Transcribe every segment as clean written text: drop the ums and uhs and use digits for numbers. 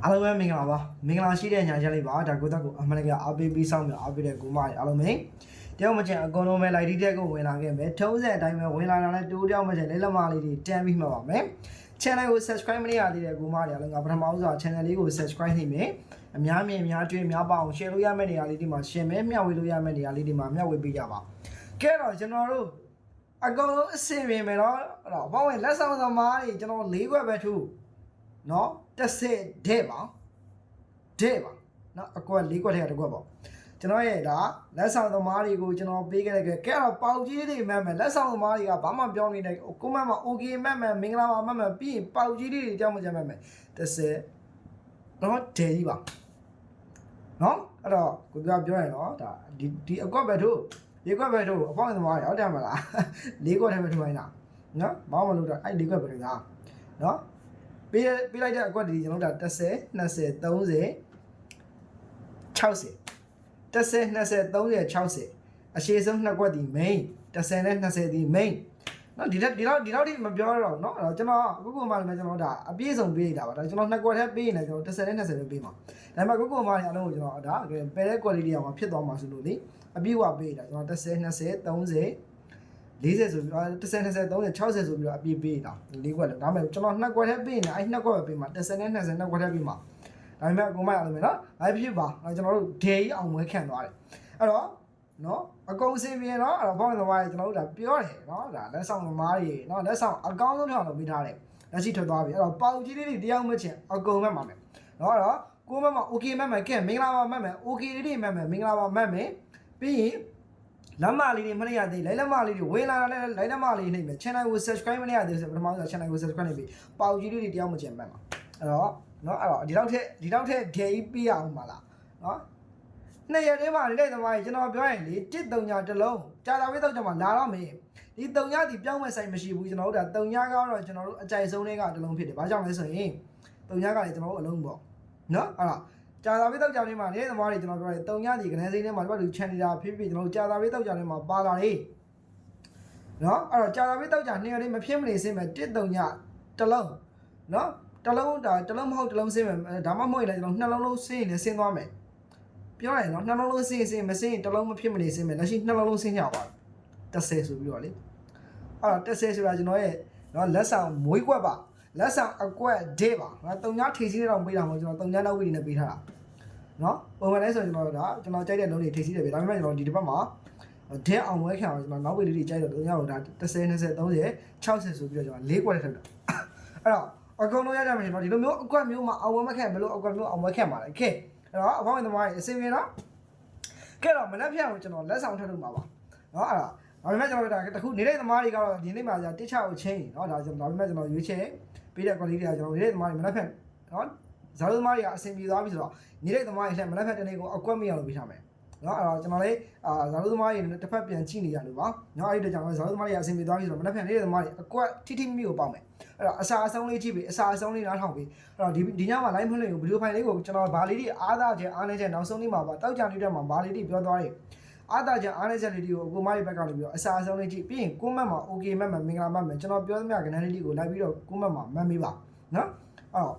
အားလုံးပဲမင်္ဂလာပါမင်္ဂလာရှိတဲ့ညာချက်လေးပါဒါကိုတက်ကိုအမှန်တကယ်အားပေးပြီးစောင့်မျှအားပေးတဲ့ကိုမအားလုံးပဲတယောက်မချင်အကုန်လုံးပဲလိုက်ဒီတက်ကိုဝင်လာခဲ့မယ်ထုံးစံအတိုင်းပဲဝင်လာတာနဲ့တိုးတယောက်မချင်လက်လက်မလေးတွေတန်းပြီးမှပါမယ် channel ကို subscribe မလုပ်ရသေးတဲ့ကိုမတွေအားလုံးကပထမဦးစွာ channel လေးကို subscribe နှိပ်မယ်အများမြင်အများကျွေးများပါအောင် share လို့ရမယ့်နေရာလေးဒီမှာ share မယ်မျှဝေလို့ရမယ့်နေရာလေးဒီမှာမျှဝေပေးကြပါကဲတော့ကျွန်တော်တို့အကုန်လုံးအဆင်ပြေမယ်နော်အဲ့တော့ဘောင်းဝင်လက်ဆောင်သမားတွေကျွန်တော်၄ခွက်ပဲထူနော်10တဲ့ပါတဲ့ပါနော်အကွက်၄ခွက်ထဲကတစ်ခွက်ပေါ့ကျွန်တော်ရဲ့ဒါလက်ဆောင်သမားတွေကိုကျွန်တော်ပေးခဲ့တဲ့ကဲတော့ပေါက်ကြီးတွေမှတ်မယ်လက်ဆောင်သမားတွေကဘာမှပြောနေတယ်ကိုမတ်မှာ okay မှတ်မယ်မင်္ဂလာပါမှတ်မယ်ပြီးရင်ပေါက်ကြီးတွေကြောက်မကြမှတ်မယ်10တော့ဒဲကြီးပါနော်အဲ့တော့ကိုပြောရင်နော်ဒါဒီအကွက်ပဲတို့၄ခွက်ပဲတို့အပေါင်းသမားတွေဟုတ်တယ်မလား၄ခွက်ထဲပဲထူလိုက်တာနော်ဘာမှမလုပ်တော့အဲ့၄ခွက်ပဲဒါနော်ပေးလိုက်တဲ့အကွက်ဒီကျွန်တော်တို့ဒါ10 20 30 60 10 20 30 60အရှိဆုံးနှစ်ကွက်ဒီ main 10နဲ့20ဒီ main နော်ဒီလောက်ထိမပြောတော့เนาะအဲ့တော့ကျွန်တော်အခုမှလည်းကျွန်တော်ဒါအပြည့်စုံပေးနေတာပါဒါကျွန်တော်နှစ်ကွက်ထဲပေးရင်လည်းကျွန်တော်10နဲ့20ပဲပေးမှာဒါပေမဲ့အခုမှလည်းအလုံးကိုကျွန်တော်ဒါပယ်တဲ့ quality အောင်ဖြစ်သွားမှာဆိုလို့လေအပြည့်ဝပေးတာကျွန်တော်10 20 30 40ဆိုပြီး10 20 30 60ဆိုပြီးတော့အပြည့်ပေးတာ၄ကွက်လည်းဒါပေမဲ့ကျွန်တော်နှစ်ကွက်ထဲပေးရင်အဲ့နှစ်ကွက်ပဲပေးမှာ10နဲ့20နှစ်ကွက်ထဲပေးမှာဒါပေမဲ့အကုန်မရလို့မယ်နော်ဘာဖြစ်ပါကျွန်တော်တို့ဒေကြီးအောင်မွဲခံသွားတယ်အဲ့တော့နော်အကုန်စင်ပြင်းနော်အဲ့တော့ဘောင်းသမားတွေကျွန်တော်တို့ဒါပြောတယ်နော်ဒါလက်ဆောင်သမားတွေနော်လက်ဆောင်အကောင်းဆုံးထောင်လို့ပေးထားတယ်လက်ရှိထွက်သွားပြီအဲ့တော့ပေါင်ကြီးလေးတွေတယောက်မချင်အကုန်မှတ်ပါမယ်နော်အဲ့တော့ကိုမတ်မှာ okay မှတ်မယ်ကဲမင်္ဂလာပါမှတ်မယ် okay လေးတွေမှတ်မယ်မင်္ဂလာပါမှတ်မယ်ပြီးရင်လက်မလေးတွေမရသေးလိုက်လက်မလေးတွေဝင်လာတယ်လိုက်လက်မလေးနှိပ်မယ် channel ကို subscribe မရသေးဆိုပထမဆုံး channel ကို subscribe နှိပ်ပြီးပေါင်ကြီးလေးတွေတယောက်မချင်မှတ်ပါအဲ့တော့နော်အဲ့တော့ဒီလောက်ထက်ဒဲကြီးပြရအောင်ပါလားနော်နှစ်ရက်တည်းမှာနေတဲ့သမားကြီးကျွန်တော်ပြောရင်လေ1-3 တစ်လုံးကြာတာဝိတော့ကျွန်မလာတော့မင်းဒီ3ညဒီပြောင်းမဲ့ဆိုင်မရှိဘူးကျွန်တော်တို့ဒါ3ညကတော့ကျွန်တော်တို့အကြိုက်ဆုံးတွေကတစ်လုံးဖြစ်တယ်ဘာကြောင့်လဲဆိုရင်3ညကလည်းကျွန်တော်တို့အလုံးပေါ့နော်အဲ့တော့ကြာတာဝိတော့ကြောင်လေးမှာနေတဲ့သမားတွေကျွန်တော်ပြောတယ်3ညဒီကနေစိမ်းထဲမှာဒီဘက်လူချန်နေတာဖြစ်ဖြစ်ကျွန်တော်တို့ကြာတာဝိတော့ကြောင်လေးမှာပါလာလေနော်အဲ့တော့ကြာတာဝိတော့ကြောင်နှစ်ရက်တည်းမဖြစ်မနေစင်းမဲ့1-3 တစ်လုံးနော်တလုံးမဟုတ်တလုံးစင်းမယ်ဒါမှမဟုတ်လည်းကျွန်တော်နှလုံးလုံးစင်းရင်လည်းစင်းသွားမယ်ပြောရရင်နော်နှလုံးလုံးစင်းမစင်းတလုံးမဖြစ်မနေစင်းမယ်လက်ရှိနှလုံးလုံးစင်းကြပါ10ဆိုပြီးတော့လေအဲ့တော့10ဆိုတာကျွန်တော်ရဲ့နော်လက်ဆောင်မွေးကွက်ပါလက်ဆောင်အကွက်ဒဲပါငါ3ညထိစီးတောင်ပေးတာမဟုတ်ကျွန်တော်3ညနောက်ဝီနေပေးထားတာနော်ပုံမှန်လဲဆိုကျွန်တော်ဒါကျွန်တော်ကြိုက်တဲ့လုံးတွေထိစီးတယ်ပဲဒါပေမဲ့ကျွန်တော်ဒီတစ်ပတ်မှာဒဲအောင်ဝဲခံအောင်ကျွန်တော်နောက်ဝီလေးတွေကြိုက်တော့3ညကိုဒါ10 20 30 60ဆိုပြီးတော့ကျွန်တော်4ကွက်ထက်တာအဲ့တော့အကုန်လုံးရကြမယ်နော်ဒီလိုမျိုးအကွက်မျိုးမှာအောင်ဝဲမခက်ဘယ်လိုအကွက်မျိုးအောင်ဝဲခက်မှာလဲခဲအဲ့တော့အပေါင်းသမားတွေအစင်ပြေနော်ကဲတော့မနေ့ဖြန်ကိုကျွန်တော်လက်ဆောင်ထပ်လုပ်မှာပါနော်အဲ့တော့ဒါပေမဲ့ကျွန်တော်ဒါတခုနေတဲ့သမားတွေကတော့ဒီနေ့မှာじゃတစ်ချကိုချင်းနော်ဒါကျွန်တော်ဒါပေမဲ့ကျွန်တော်ရွေးချယ်ပေးတဲ့ quality တွေကကျွန်တော်နေတဲ့သမားတွေမနေ့ဖြန်နော်ဇာတ်သမားတွေကအစင်ပြေသွားပြီဆိုတော့နေတဲ့သမားတွေလည်းမနေ့ဖြန်တနေ့ကိုအကွက်မရအောင်ပေးထားမယ်နော်အဲ့တော့ကျွန်တော်လေးဇာတ်သမားတွေနဲ့တစ်ဖက်ပြန်ကြည့်နေရလို့ပါနော်အဲ့ဒီတော့ကျွန်တော်ဇာတ်သမားတွေအစင်ပြေသွားပြီဆိုတော့မနေ့ဖြန်နေတဲ့သမားတွေအကွက်ထိမိကိုပေါက်မယ်အဲ့တော့အစာအဆုံးလေးကြည့်ပြီးအစာအဆုံးလေးနားထောင်ပြီးအဲ့တော့ဒီညမှာ line ဖွင့်လို့ဗီဒီယိုဖိုင်လေးကိုကျွန်တော်ဘာလေးတွေအားသာချက်အားနည်းချက်နောက်ဆုံးလေးမှာပါတောက်ကြလေးတက်မှာဘာလေးတွေပြောသွားတယ်အားသာချက်အားနည်းချက်လေးတွေကိုကိုမလေးဘက်ကနေပြီးတော့အစာအဆုံးလေးကြည့်ပြီးရင်ကိုမတ်မှာ okay မတ်မှာမင်္ဂလာမတ်မှာကျွန်တော်ပြောသမျှကဏ္ဍလေးတွေကိုလိုက်ပြီးတော့ကိုမတ်မှာမှတ်မိပါနော်အဲ့တော့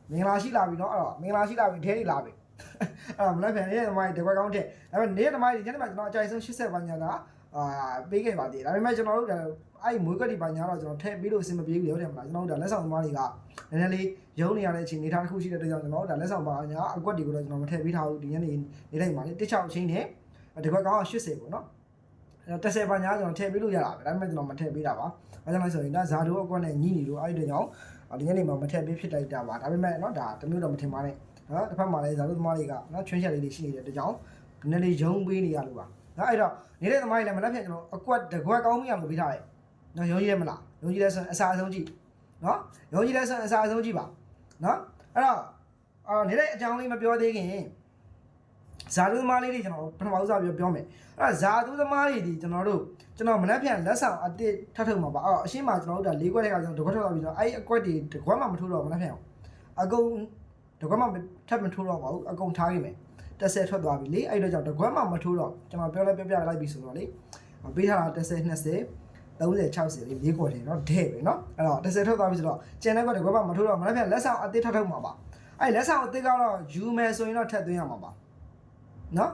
မင်္ဂလာရှိလာပြီနော်အဲ့တော့မင်္ဂလာရှိလာပြီဒဲတွေလာပြီအဲ့တော့မနေ့ပြန်နေတဲ့သမားတွေတကွက်ကောင်းတဲ့ဒါပေမဲ့နေတဲ့သမားတွေညနေမှာကျွန်တော်အကြိုက်ဆုံး80ပါညာကပေးခဲ့ပါသေးတယ်ဒါပေမဲ့ကျွန်တော်တို့အဲ့မွေးကွက်ဒီပါညာတော့ကျွန်တော်ထည့်ပြီးလို့အဆင်မပြေဘူးလေဟုတ်တယ်မလားကျွန်တော်တို့ဒါလက်ဆောင်သမားတွေကနည်းနည်းလေးရုံးနေရတဲ့အချိန်နေထားတစ်ခုရှိတဲ့အတွက်ကြောင့်ကျွန်တော်တို့ဒါလက်ဆောင်ပါညာအကွက်တွေကိုတော့ကျွန်တော်မထည့်ပေးထားဘူးဒီညနေနေလိုက်ပါလေတစ်ချောက်အချိန်နဲ့ဒီကွက်ကောင်း80ပေါ့နော်အဲ့တော့10ပါညာကျွန်တော်ထည့်ပေးလို့ရတာပဲဒါပေမဲ့ကျွန်တော်မထည့်ပေးတာပါဘာကြောင့်လဲဆိုရင်ဒါဇာတိုးအကွက်နဲ့ညှိနေလို့အဲ့ဒီကြောင့်ဒီညနေမှာမထည့်ပေးဖြစ်လိုက်တာပါဒါပေမဲ့နော်ဒါတမျိုးတော့မထင်ပါနဲ့နော်တစ်ဖက်မှာလည်းဇာတိုးသမားတွေကနော်ချွင်းချက်လေးတွေရှိနေတဲ့အတွက်ကြောင့်နည်းနည်းလေးရုံးပေးနေရလို့ပါနော်အဲ့တော့နေတဲ့သမားတွေလည်းမနှက်ဖြန်ကျွန်တော်အကွက်တကွက်ကောင်းမိအောင်လုပ်ပေးထားတယ်နော်ရုံးကြီးရဲမလားရုံးကြီးလဲဆိုရင်အစာအဆုံးကြည့်နော်ရုံးကြီးလဲဆိုရင်အစာအဆုံးကြည့်ပါနော်အဲ့တော့နေတဲ့အကြောင်းလေးမပြောသေးခင်ဇာတုသမားလေးတွေကျွန်တော်ပထမဦးစားပြောမယ်အဲ့တော့ဇာတုသမားတွေဒီကျွန်တော်မနှက်ဖြန်လက်ဆောင်အတစ်ထပ်ထုတ်မှာပါအဲ့တော့အရှင်းမှာကျွန်တော်တို့ဒါ၄ခွက်ထဲကကျွန်တော်တကွက်ထုတ်သွားပြီဆိုတော့အဲ့အကွက်တွေတကွက်မှမထိုးတော့မနှက်ဖြန်အကုန်တကွက်မှထပ်မထိုးတော့ပါဘူးအကုန်ထားခဲ့မယ်10ထွက်သွားပြီလေအဲ့တော့ကြောင့်တကွက်မှမထိုးတော့ကျွန်တော်ပြောလိုက်ပြီဆိုတော့လေပေးထားတာ10 20 30 60လေး4ခွက်ထဲเนาะဒဲ့ပဲเนาะအဲ့တော့10ထွက်သွားပြီဆိုတော့ကျန်တဲ့ကွက်တကွက်မှမထိုးတော့မနေ့ပြန်လက်ဆောင်အသေးထပ်ထုတ်မှာပါ အဲ့လက်ဆောင်အသစ်ကတော့ယူမယ်ဆိုရင်တော့ထပ်သွင်းရမှာပါနော်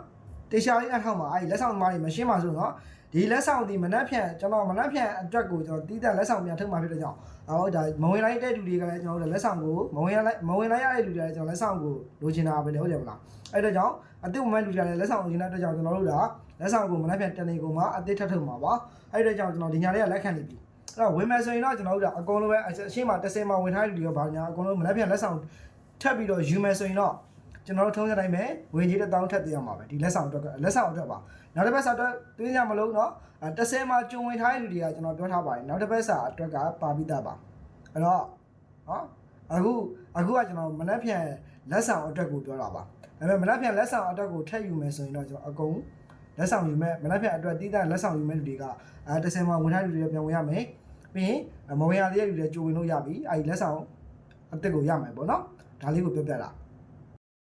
တေချာလေးအထောက်မှာအဲ့လက်ဆောင်သမားတွေမရှင်းပါဆိုတော့ဒီလက်ဆောင်ဒီမနှက်ဖြန်ကျွန်တော်မနှက်ဖြန်အတွက်ကိုကျွန်တော်တီးတဲ့လက်ဆောင်ပြန်ထုတ်မှာဖြစ်တဲ့ကြောင့်အော်ဒါမဝင်လိုက်တဲ့လူတွေကလည်းကျွန်တော်တို့လက်ဆောင်ကိုမဝင်လိုက်ရတဲ့လူတွေလည်းကျွန်တော်လက်ဆောင်ကိုလိုချင်တာပဲလေဟုတ်တယ်မလားအဲ့တော့ကြောင့်အသစ်ဝင်မဲ့လူတွေလည်းလက်ဆောင်လိုချင်တဲ့အတွက်ကြောင့်ကျွန်တော်တို့ကလက်ဆောင်ကိုမနှက်ဖြန်တနေကုန်မှာအသစ်ထပ်ထုတ်မှာပါအဲ့တော့ကြောင့်ကျွန်တော်ဒီညာလေးကလက်ခံနေပြီအဲ့တော့ဝင်မယ်ဆိုရင်တော့ကျွန်တော်တို့ကအကုန်လုံးပဲအရှင်းမှာ10မှာဝင်ထားတဲ့လူတွေကဘာညာအကုန်လုံးမနှက်ဖြန်လက်ဆောင်ထပ်ပြီးတော့ယူမယ်ဆိုရင်တော့ကျွန်တော်တို့ထုံးစံတိုင်းပဲဝင်ကြီး1000ထပ်တင်ရမှာပဲဒီလက်ဆောင်အတွက်ပါနောက်တစ်ပတ်စာအတွက်သွင်းကြမလို့เนาะ10မှာကျုံဝင်ထားတဲ့လူတွေကကျွန်တော်ပြောထားပါတယ်နောက်တစ်ပတ်စာအတွက်ကပါပြီးသားပါအဲ့တော့เนาะအခုကကျွန်တော်မနှက်ဖြန်လက်ဆောင်အတွက်ကိုပြောတာပါဒါပေမဲ့မနှက်ဖြန်လက်ဆောင်အတွက်ကိုထပ်ယူမယ်ဆိုရင်တော့ကျွန်တော်အကုန်လက်ဆောင်ယူမယ်မနှက်ဖြန်အတွက်တည်တဲ့လက်ဆောင်ယူမယ်လူတွေက10မှာဝင်ထားတဲ့လူတွေပြန်ဝင်ရမယ်ပြီးရင်မဝင်ရသေးတဲ့လူတွေကြိုဝင်လို့ရပြီအဲဒီလက်ဆောင်အသက်ကိုရမယ်ပေါ့เนาะဒါလေးကိုပြောပြတာ